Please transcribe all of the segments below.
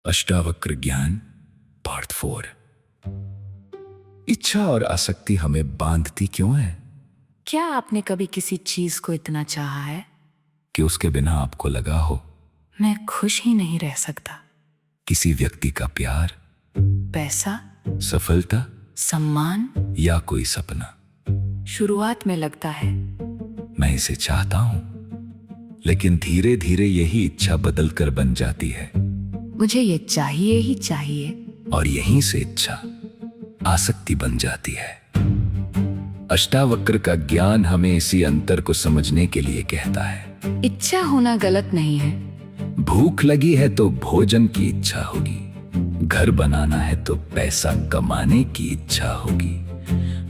अष्टावक्र ज्ञान पार्ट 4। इच्छा और आसक्ति हमें बांधती क्यों है? क्या आपने कभी किसी चीज को इतना चाहा है कि उसके बिना आपको लगा हो मैं खुश ही नहीं रह सकता? किसी व्यक्ति का प्यार, पैसा, सफलता सम्मान। या कोई सपना। शुरुआत में लगता है मैं इसे चाहता हूं, लेकिन धीरे धीरे यही इच्छा बदलकर बन जाती है। मुझे ये चाहिए ही चाहिए, और यहीं से इच्छा आसक्ति बन जाती है। अष्टावक्र का ज्ञान हमें इसी अंतर को समझने के लिए कहता है। इच्छा होना गलत नहीं है। भूख लगी है तो भोजन की इच्छा होगी, घर बनाना है तो पैसा कमाने की इच्छा होगी,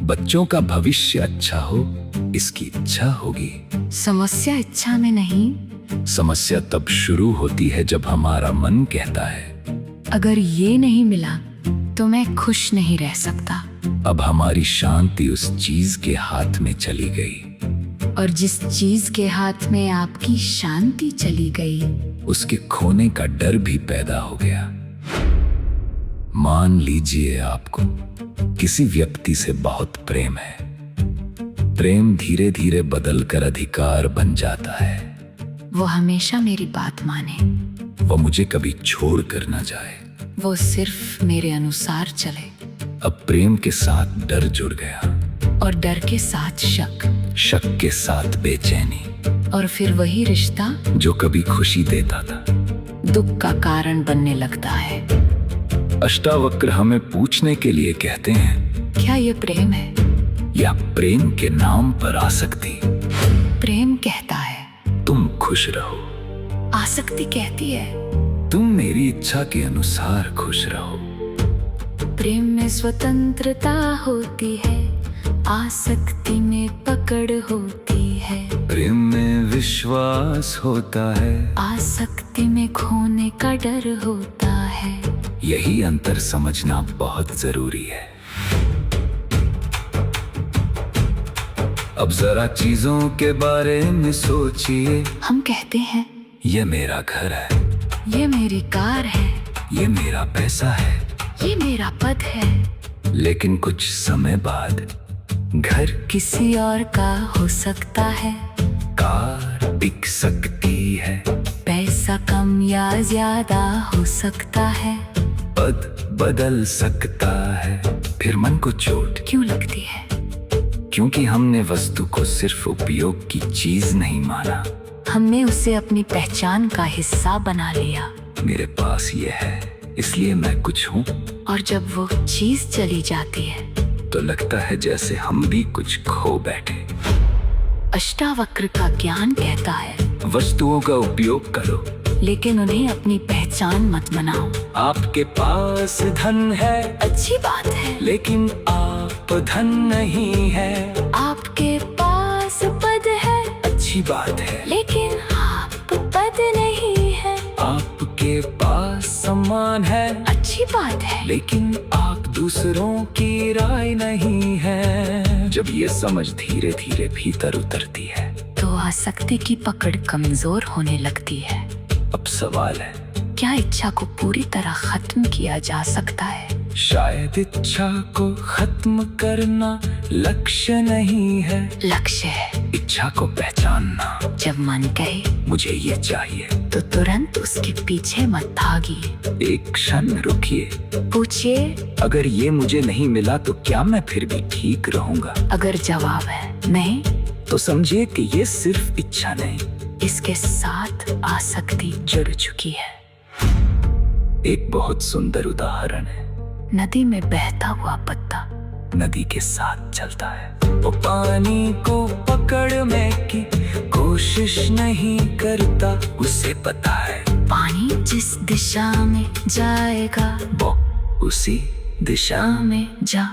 बच्चों का भविष्य अच्छा हो इसकी इच्छा होगी। समस्या इच्छा में नहीं। समस्या तब शुरू होती है जब हमारा मन कहता है अगर ये नहीं मिला तो मैं खुश नहीं रह सकता। अब हमारी शांति उस चीज के हाथ में चली गई, और जिस चीज के हाथ में आपकी शांति चली गई, उसके खोने का डर भी पैदा हो गया। मान लीजिए आपको किसी व्यक्ति से बहुत प्रेम है। प्रेम धीरे धीरे बदलकर अधिकार बन जाता है। वो हमेशा मेरी बात माने, वो मुझे कभी छोड़ कर ना जाए, वो सिर्फ मेरे अनुसार चले। अब प्रेम के साथ डर जुड़ गया, और डर के साथ शक, शक के साथ बेचैनी, और फिर वही रिश्ता जो कभी खुशी देता था दुख का कारण बनने लगता है। अष्टावक्र हमें पूछने के लिए कहते हैं, क्या ये प्रेम है या प्रेम के नाम पर आसक्ति? प्रेम कहता है तुम खुश रहो, आसक्ति कहती है तुम मेरी इच्छा के अनुसार खुश रहो। प्रेम में स्वतंत्रता होती है, आसक्ति में पकड़ होती है। प्रेम में विश्वास होता है, आसक्ति में खोने का डर होता है। यही अंतर समझना बहुत जरूरी है। अब जरा चीजों के बारे में सोचिए। हम कहते हैं ये मेरा घर है, ये मेरी कार है, ये मेरा पैसा है, ये मेरा पद है। लेकिन कुछ समय बाद घर, किसी और का हो सकता है, कार बिक सकती है, पैसा कम या ज्यादा हो सकता है, पद बदल सकता है। फिर मन को चोट क्यों लगती है? क्योंकि हमने वस्तु को सिर्फ उपयोग की चीज नहीं माना, हमने उसे अपनी पहचान का हिस्सा बना लिया। मेरे पास ये है इसलिए मैं कुछ हूँ, और जब वो चीज चली जाती है तो लगता है जैसे हम भी कुछ खो बैठे। अष्टावक्र का ज्ञान कहता है वस्तुओं का उपयोग करो, लेकिन उन्हें अपनी पहचान मत बनाओ। आपके पास धन है, अच्छी बात है, लेकिन आप धन नहीं है। आपके पास पद है, अच्छी बात है, लेकिन आप पद नहीं है। आपके पास सम्मान है, अच्छी बात है, लेकिन आप दूसरों की राय नहीं है। जब ये समझ धीरे धीरे भीतर उतरती है तो आसक्ति की पकड़ कमजोर होने लगती है। अब सवाल है, क्या इच्छा को पूरी तरह खत्म किया जा सकता है? शायद इच्छा को खत्म करना लक्ष्य नहीं है, लक्ष्य है इच्छा को पहचानना। जब मन कहे मुझे ये चाहिए तो तुरंत उसके पीछे मत भागिए। एक क्षण रुकिए, पूछिए अगर ये मुझे नहीं मिला तो क्या मैं फिर भी ठीक रहूंगा? अगर जवाब है नहीं, तो समझिए कि ये सिर्फ इच्छा नहीं, इसके साथ आसक्ति जुड़ चुकी है। एक बहुत सुंदर उदाहरण है, नदी में बहता हुआ पत्ता नदी के साथ चलता है। वो पानी को पकड़ने की कोशिश नहीं करता, उसे पता है पानी जिस दिशा में जाएगा वो उसी दिशा में जा